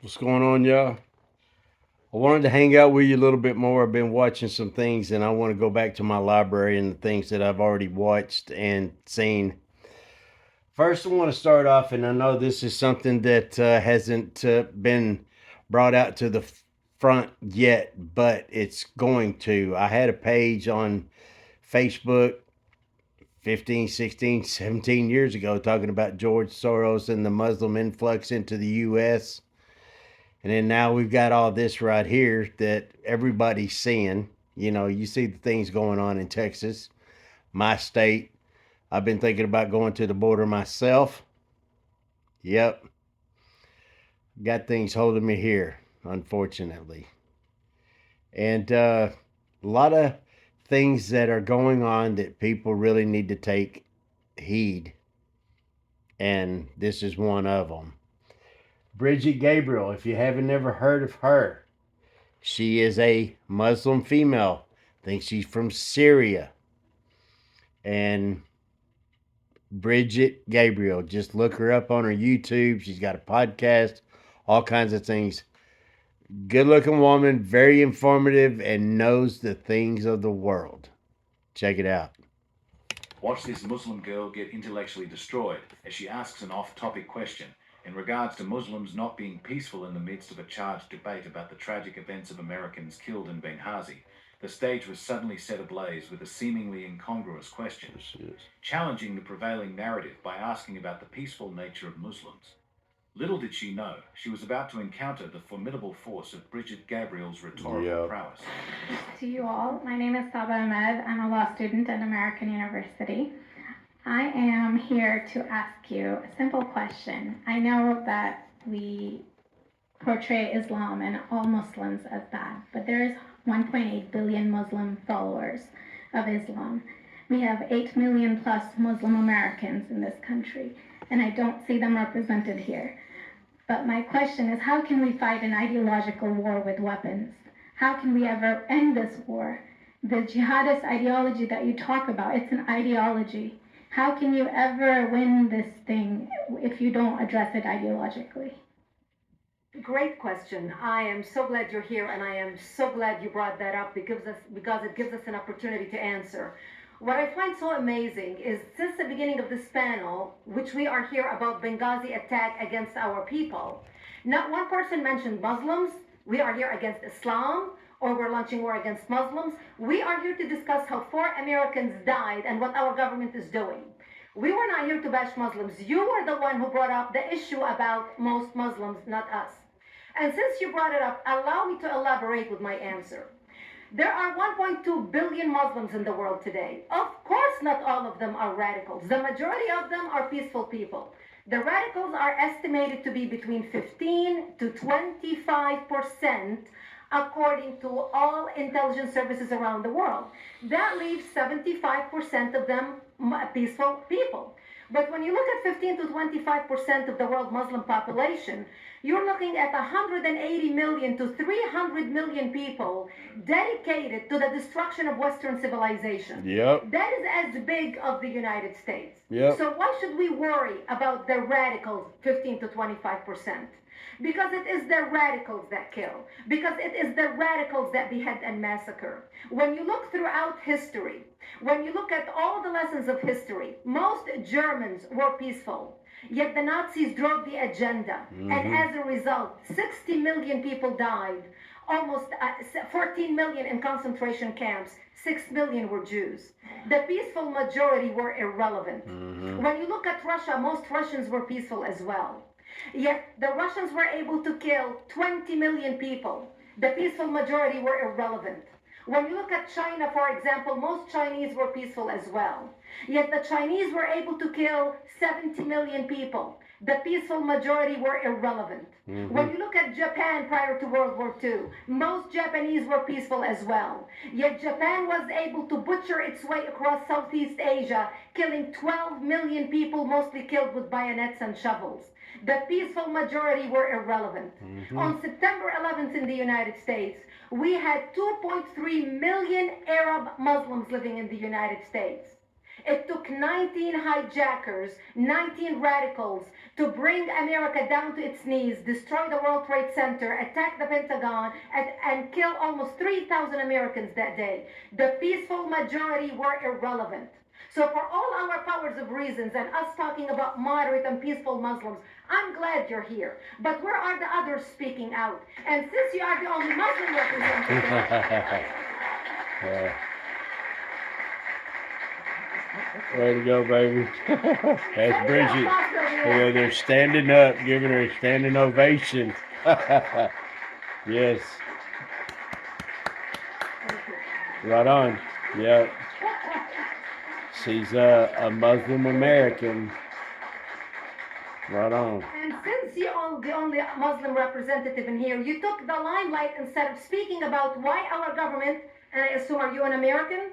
What's going on, y'all? I wanted to hang out with you a little bit more. I've been watching some things and I want to go back to my library and the things that I've already watched and seen. First, I want to start off, and I know this is something that hasn't been brought out to the front yet, but it's going to. I had a page on Facebook 15, 16, 17 years ago talking about George Soros and the Muslim influx into the U.S. And then now we've got all this right here that everybody's seeing. You know, you see the things going on in Texas, my state. I've been thinking about going to the border myself. Yep, got things holding me here, unfortunately. And a lot of things that are going on that people really need to take heed. And this is one of them. Bridget Gabriel, if you haven't never heard of her, she is a Muslim female. I think she's from Syria. And Bridget Gabriel, just look her up on her YouTube. She's got a podcast, all kinds of things. Good looking woman, very informative, and knows the things of the world. Check it out. Watch this Muslim girl get intellectually destroyed as she asks an off topic question in regards to Muslims not being peaceful in the midst of a charged debate about the tragic events of Americans killed in Benghazi. The stage was suddenly set ablaze with a seemingly incongruous question, challenging the prevailing narrative by asking about the peaceful nature of Muslims. Little did she know, she was about to encounter the formidable force of Bridget Gabriel's rhetorical prowess. To you all, my name is Saba Ahmed. I'm a law student at American University. I am here to ask you a simple question. I know that we portray Islam and all Muslims as bad, but there is 1.8 billion Muslim followers of Islam. We have 8 million plus Muslim Americans in this country, and I don't see them represented here. But my question is, how can we fight an ideological war with weapons? How can we ever end this war? The jihadist ideology that you talk about, it's an ideology. How can you ever win this thing if you don't address it ideologically? Great question. I am so glad you're here, and I am so glad you brought that up because it gives us an opportunity to answer. What I find so amazing is since the beginning of this panel, which we are here about Benghazi attack against our people, not one person mentioned Muslims. We are here against Islam, or we're launching war against Muslims. We are here to discuss how 4 Americans died and what our government is doing. We were not here to bash Muslims. You were the one who brought up the issue about most Muslims, not us. And since you brought it up, allow me to elaborate with my answer. There are 1.2 billion Muslims in the world today. Of course, not all of them are radicals. The majority of them are peaceful people. The radicals are estimated to be between 15 to 25%, according to all intelligence services around the world. That leaves 75% of them peaceful people. But when you look at 15 to 25% of the world Muslim population, you're looking at 180 million to 300 million people dedicated to the destruction of Western civilization. Yep. That is as big of the United States. Yep. So why should we worry about the radicals, 15 to 25%? Because it is the radicals that kill. Because it is the radicals that behead and massacre. When you look throughout history, when you look at all the lessons of history, most Germans were peaceful. Yet the Nazis drove the agenda. And as a result, 60 million people died. Almost 14 million in concentration camps. 6 million were Jews. The peaceful majority were irrelevant. When you look at Russia, most Russians were peaceful as well. Yet the Russians were able to kill 20 million people. The peaceful majority were irrelevant. When you look at China, for example, most Chinese were peaceful as well. Yet the Chinese were able to kill 70 million people. The peaceful majority were irrelevant. When you look at Japan prior to World War II, most Japanese were peaceful as well. Yet Japan was able to butcher its way across Southeast Asia, killing 12 million people, mostly killed with bayonets and shovels. The peaceful majority were irrelevant. On September 11th in the United States, we had 2.3 million Arab Muslims living in the United States. It took 19 hijackers, 19 radicals to bring America down to its knees, destroy the World Trade Center, attack the Pentagon, and kill almost 3,000 Americans that day. The peaceful majority were irrelevant. So, for all our powers of reasons and us talking about moderate and peaceful Muslims, I'm glad you're here. But where are the others speaking out? And since you are the only Muslim representative, Yeah. Way to go, baby. That's Bridget. Yeah, they're standing up, giving her a standing ovation. Yes. Right on. Yep. She's a Muslim American. Right on. And since you're the only Muslim representative in here, you took the limelight instead of speaking about why our government, and I assume, are you an American?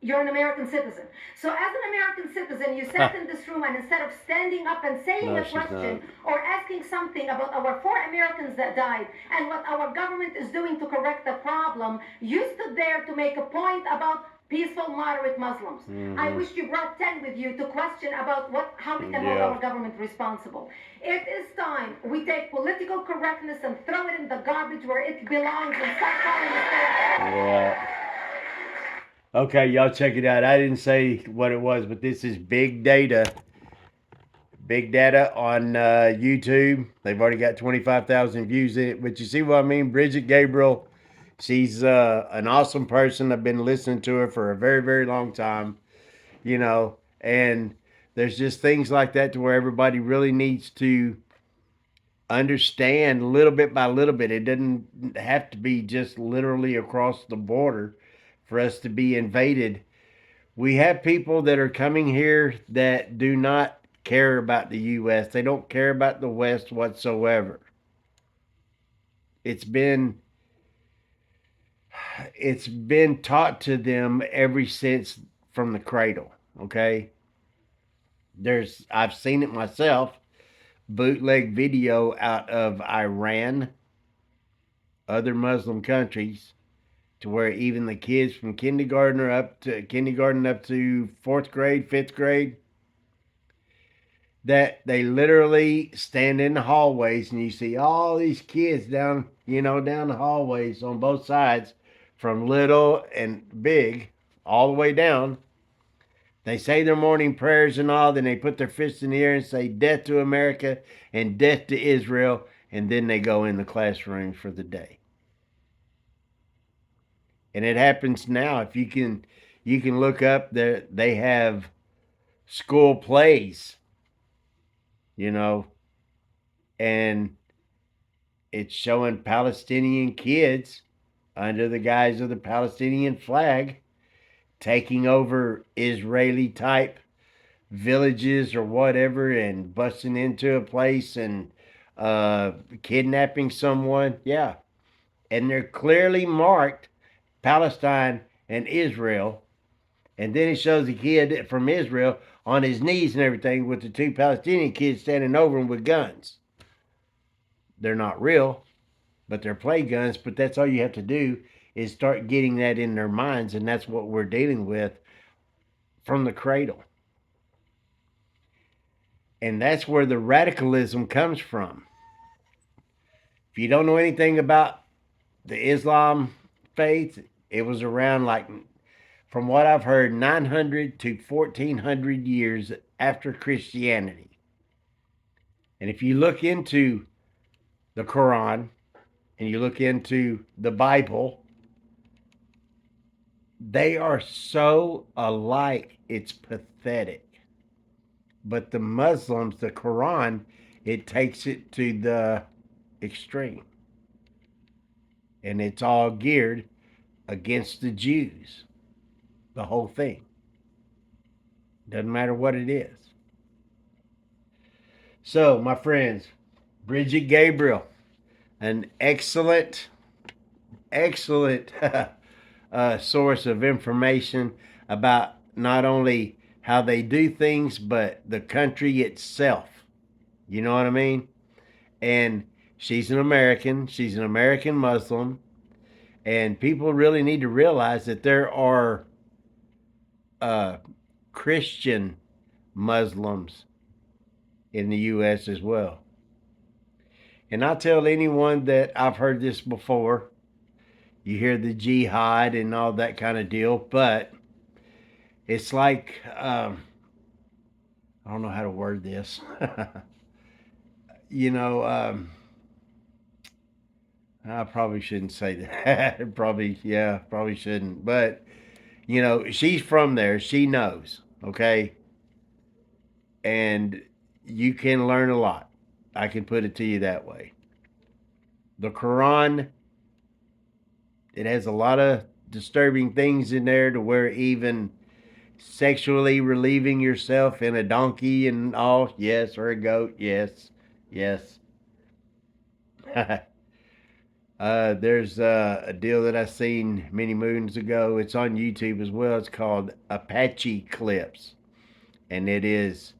You're an American citizen. So, as an American citizen, you sat in this room, and instead of standing up and saying No, a she's question not. or asking something about our 4 Americans that died and what our government is doing to correct the problem, you stood there to make a point about peaceful, moderate Muslims. I wish you brought 10 with you to question about how we can hold Yeah. our government responsible. It is time we take political correctness and throw it in the garbage where it belongs and start calling it. Yeah. Okay, y'all check it out. I didn't say what it was, but this is big data. Big data on YouTube. They've already got 25,000 views in it. But you see what I mean? Bridget Gabriel, she's an awesome person. I've been listening to her for a very, very long time, you know, and there's just things like that to where everybody really needs to understand little bit by little bit. It doesn't have to be just literally across the border for us to be invaded. We have people that are coming here that do not care about the U.S. They don't care about the West whatsoever. It's been it's been taught to them ever since from the cradle. Okay, I've seen it myself. Bootleg video out of Iran, other Muslim countries, to where even the kids from kindergarten up to fourth grade, fifth grade, that they literally stand in the hallways and you see all these kids down the hallways on both sides, from little and big, all the way down. They say their morning prayers and all, then they put their fists in the air and say death to America and death to Israel, and then they go in the classrooms for the day. And it happens now. If you can look up there, they have school plays, you know, and it's showing Palestinian kids under the guise of the Palestinian flag taking over Israeli type villages or whatever and busting into a place and kidnapping someone. Yeah. And they're clearly marked Palestine and Israel. And then it shows a kid from Israel on his knees and everything with the two Palestinian kids standing over him with guns. They're not real, but they're play guns. But that's all you have to do is start getting that in their minds, and that's what we're dealing with from the cradle. And that's where the radicalism comes from. If you don't know anything about the Islam faith, it was around, like, from what I've heard, 900 to 1400 years after Christianity. And if you look into the Quran and you look into the Bible, they are so alike, it's pathetic. But the Muslims, the Quran, it takes it to the extreme. And it's all geared against the Jews, the whole thing. Doesn't matter what it is. So, my friends, Bridget Gabriel, an excellent source of information about not only how they do things, but the country itself. You know what I mean? And she's an American. She's an American Muslim. And people really need to realize that there are Christian Muslims in the U.S. as well. And I tell anyone that I've heard this before, you hear the jihad and all that kind of deal, but it's like, I don't know how to word this. you know, I probably shouldn't say that. Probably shouldn't. But, she's from there. She knows, okay? And you can learn a lot. I can put it to you that way. The Quran, it has a lot of disturbing things in there to where even sexually relieving yourself in a donkey and all, yes, or a goat, yes, yes. There's a deal that I seen many moons ago. It's on YouTube as well. It's called Apache Clips, and it is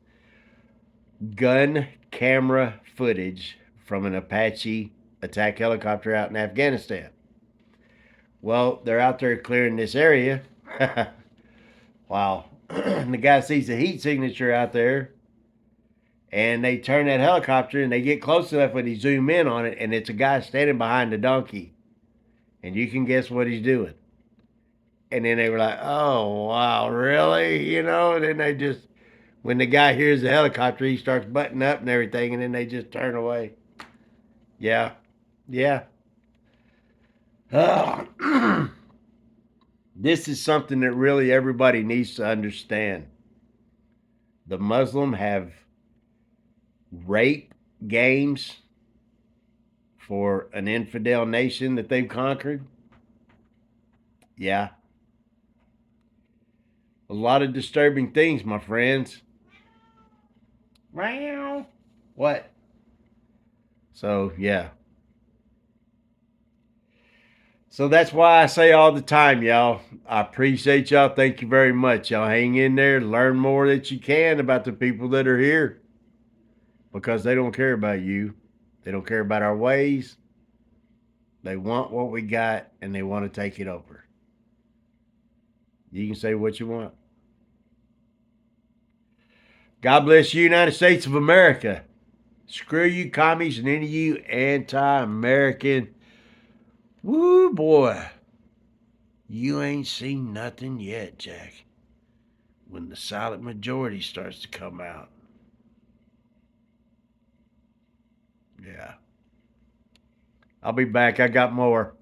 gun camera footage from an Apache attack helicopter out in Afghanistan. Well, they're out there clearing this area. Wow. And the guy sees the heat signature out there, and they turn that helicopter and they get close enough when they zoom in on it, and it's a guy standing behind the donkey. And you can guess what he's doing. And then they were like, oh, wow, really? And then they just, when the guy hears the helicopter, he starts butting up and everything, and then they just turn away. Yeah. Yeah. This is something that really everybody needs to understand. The Muslim have rape games for an infidel nation that they've conquered. Yeah. A lot of disturbing things, my friends. Wow. What? So, yeah. So that's why I say all the time, y'all, I appreciate y'all. Thank you very much. Y'all hang in there, learn more that you can about the people that are here because they don't care about you. They don't care about our ways. They want what we got and they want to take it over. You can say what you want. God bless you, United States of America. Screw you, commies, and any of you anti American. Woo, boy. You ain't seen nothing yet, Jack. When the silent majority starts to come out. Yeah. I'll be back. I got more.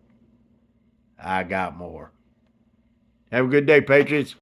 I got more. Have a good day, Patriots.